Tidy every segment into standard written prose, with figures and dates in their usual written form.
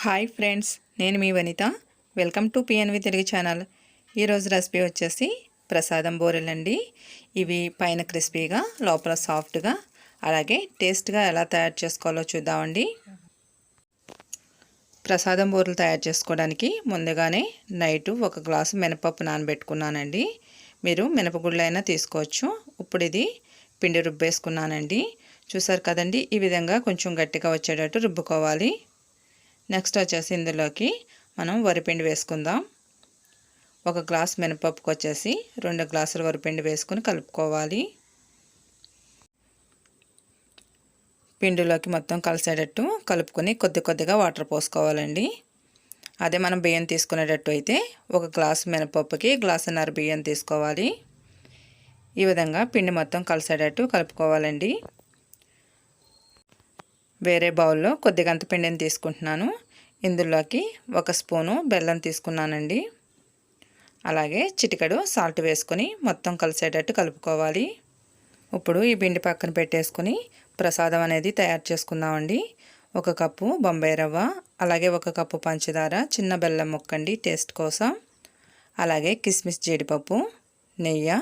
Hi friends, నేను మీ Vanitha. Welcome to PNV Telugu channel. ఈరోజు రెసిపీ వచ్చేసి ప్రసాదం బూరెలు అండి. ఇవి పైన క్రిస్పీగా లోపల సాఫ్ట్గా అలాగే టేస్ట్గా ఎలా తయారు చేసుకోవాలో చూద్దామండి. ప్రసాదం బూరెలు తయారు చేసుకోవడానికి ముందుగానే నైటు 1 గ్లాసు మినపప్పు నానబెట్టుకున్నానండి. మీరు మినపగుళ్ళైనా తీసుకోవచ్చు. ఇప్పుడు ఇది పిండి రుబ్బేసుకున్నానండి. చూసారు కదండి, ఈ విధంగా కొంచెం గట్టిగా వచ్చేటట్టు రుబ్బుకోవాలి. నెక్స్ట్ వచ్చేసి ఇందులోకి మనం వరిపిండి వేసుకుందాం. 1 గ్లాస్ మినపప్పుకి వచ్చేసి 2 గ్లాసుల వరిపిండి వేసుకుని కలుపుకోవాలి. పిండిలోకి మొత్తం కలిసేటట్టు కలుపుకొని కొద్దిగా వాటర్ పోసుకోవాలండి. అదే మనం బియ్యం తీసుకునేటట్టు అయితే 1 గ్లాసు మినపప్పుకి గ్లాసున్నర బియ్యం తీసుకోవాలి. ఈ విధంగా పిండి మొత్తం కలిసేటట్టు కలుపుకోవాలండి. వేరే బౌల్లో కొద్దిగంత పిండిని తీసుకుంటున్నాను. ఇందులోకి 1 స్పూను బెల్లం తీసుకున్నానండి. అలాగే చిటికెడు సాల్ట్ వేసుకొని మొత్తం కలిసేటట్టు కలుపుకోవాలి. ఇప్పుడు ఈ పిండి పక్కన పెట్టేసుకొని ప్రసాదం అనేది తయారు చేసుకుందామండి. 1 కప్పు బొంబాయి రవ్వ, అలాగే 1 కప్పు పంచదార, చిన్న బెల్లం ముక్కండి టేస్ట్ కోసం, అలాగే కిస్మిస్, జీడిపప్పు, నెయ్యి,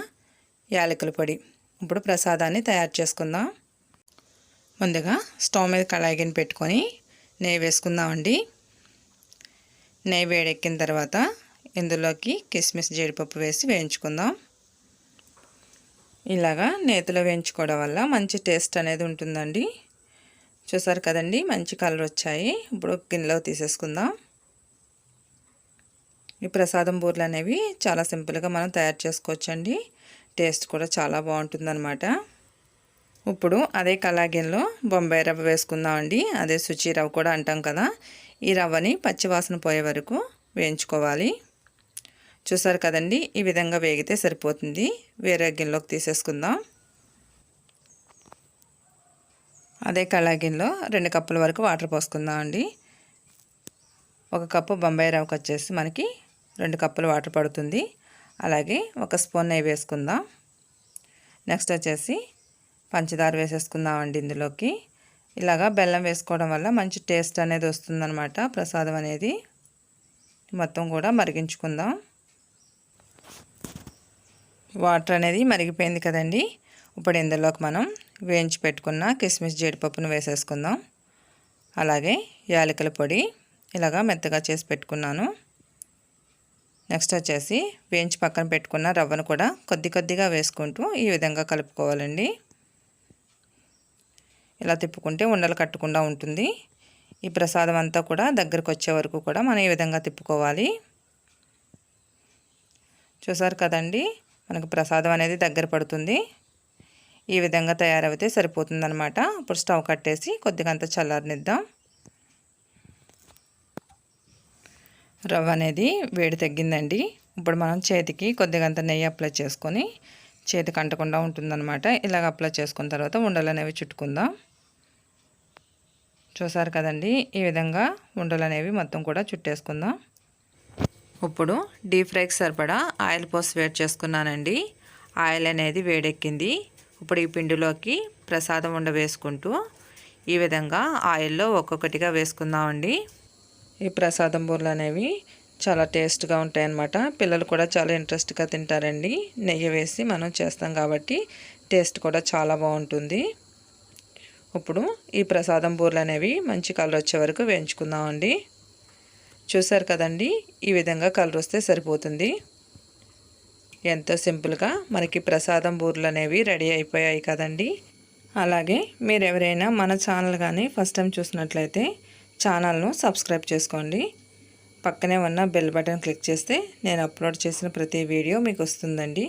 యాలకుల పొడి. ఇప్పుడు ప్రసాదాన్ని తయారు చేసుకుందాం. ముందుగా స్టవ్ మీద కళాయిని పెట్టుకొని నెయ్యి వేసుకుందామండి. నెయ్యి వేడెక్కిన తర్వాత ఇందులోకి కిస్మిస్, జీడిపప్పు వేసి వేయించుకుందాం. ఇలాగా నేతిలో వేయించుకోవడం వల్ల మంచి టేస్ట్ అనేది ఉంటుందండి. చూసారు కదండి, మంచి కలర్ వచ్చాయి. ఇప్పుడు గిన్నెలో తీసేసుకుందాం. ఈ ప్రసాదం బూరెలు అనేవి చాలా సింపుల్గా మనం తయారు చేసుకోవచ్చండి. టేస్ట్ కూడా చాలా బాగుంటుందన్నమాట. ఇప్పుడు అదే కళాయిలో బొంబాయి రవ్వ వేసుకుందామండి. అదే సుచి రవ్వ కూడా అంటాం కదా. ఈ రవ్వని పచ్చివాసన పోయే వరకు వేయించుకోవాలి. చూసారు కదండి, ఈ విధంగా వేగితే సరిపోతుంది. వేరే గిన్నెలోకి తీసేసుకుందాం. అదే కళాయిలో 2 కప్పుల వరకు వాటర్ పోసుకుందామండి. 1 కప్పు బొంబాయి రవ్వకి వచ్చేసి మనకి 2 కప్పుల వాటర్ పడుతుంది. అలాగే 1 స్పూన్ నెయ్యి వేసుకుందాం. నెక్స్ట్ వచ్చేసి పంచదార వేసేసుకుందామండి. ఇందులోకి ఇలాగా బెల్లం వేసుకోవడం వల్ల మంచి టేస్ట్ అనేది వస్తుందన్నమాట. ప్రసాదం అనేది మొత్తం కూడా మరిగించుకుందాం. వాటర్ అనేది మరిగిపోయింది కదండి. ఇప్పుడు ఇందులోకి మనం వేయించి పెట్టుకున్న కిస్మిస్, జీడిపప్పును వేసేసుకుందాం. అలాగే యాలకుల పొడి ఇలాగా మెత్తగా చేసి పెట్టుకున్నాను. నెక్స్ట్ వచ్చేసి వేయించి పక్కన పెట్టుకున్న రవ్వను కూడా కొద్దిగా వేసుకుంటూ ఈ విధంగా కలుపుకోవాలండి. ఇలా తిప్పుకుంటే ఉండలు కట్టకుండా ఉంటుంది. ఈ ప్రసాదం అంతా కూడా దగ్గరకు వచ్చే వరకు కూడా మనం ఈ విధంగా తిప్పుకోవాలి. చూసారు కదండి, మనకు ప్రసాదం అనేది దగ్గర పడుతుంది. ఈ విధంగా తయారైతే సరిపోతుందన్నమాట. ఇప్పుడు స్టవ్ కట్టేసి కొద్దిగంత చల్లారనిద్దాం. రవ్వ అనేది వేడి తగ్గిందండి. ఇప్పుడు మనం చేతికి కొద్దిగంత నెయ్యి అప్లై చేసుకొని చేతికి అంటకుండా ఉంటుందన్నమాట. ఇలాగ అప్లై చేసుకున్న తర్వాత ఉండలు అనేవి చుట్టుకుందాం. చూసారు కదండి, ఈ విధంగా ఉండలు అనేవి మొత్తం కూడా చుట్టేసుకుందాం. ఇప్పుడు డీప్ ఫ్రైకి సరిపడా ఆయిల్ పోసి వేడి చేసుకున్నానండి. ఆయిల్ అనేది వేడెక్కింది. ఇప్పుడు ఈ పిండిలోకి ప్రసాదం ఉండ వేసుకుంటూ ఈ విధంగా ఆయిల్లో ఒక్కొక్కటిగా వేసుకుందామండి. ఈ ప్రసాదం బూరెలు అనేవి చాలా టేస్ట్గా ఉంటాయన్నమాట. పిల్లలు కూడా చాలా ఇంట్రెస్ట్గా తింటారండి. నెయ్యి వేసి మనం చేస్తాం కాబట్టి టేస్ట్ కూడా చాలా బాగుంటుంది. ఇప్పుడు ఈ ప్రసాదం బూరెలు అనేవి మంచి కలర్ వచ్చే వరకు వేయించుకుందామండి. చూసారు కదండి, ఈ విధంగా కలర్ వస్తే సరిపోతుంది. ఎంతో సింపుల్గా మనకి ప్రసాదం బూరెలు అనేవి రెడీ అయిపోయాయి కదండి. అలాగే మీరు ఎవరైనా మన ఛానల్ కానీ ఫస్ట్ టైం చూసినట్లయితే ఛానల్ను సబ్స్క్రైబ్ చేసుకోండి. పక్కనే ఉన్న బెల్ బటన్ క్లిక్ చేస్తే నేను అప్లోడ్ చేసిన ప్రతి వీడియో మీకు వస్తుందండి.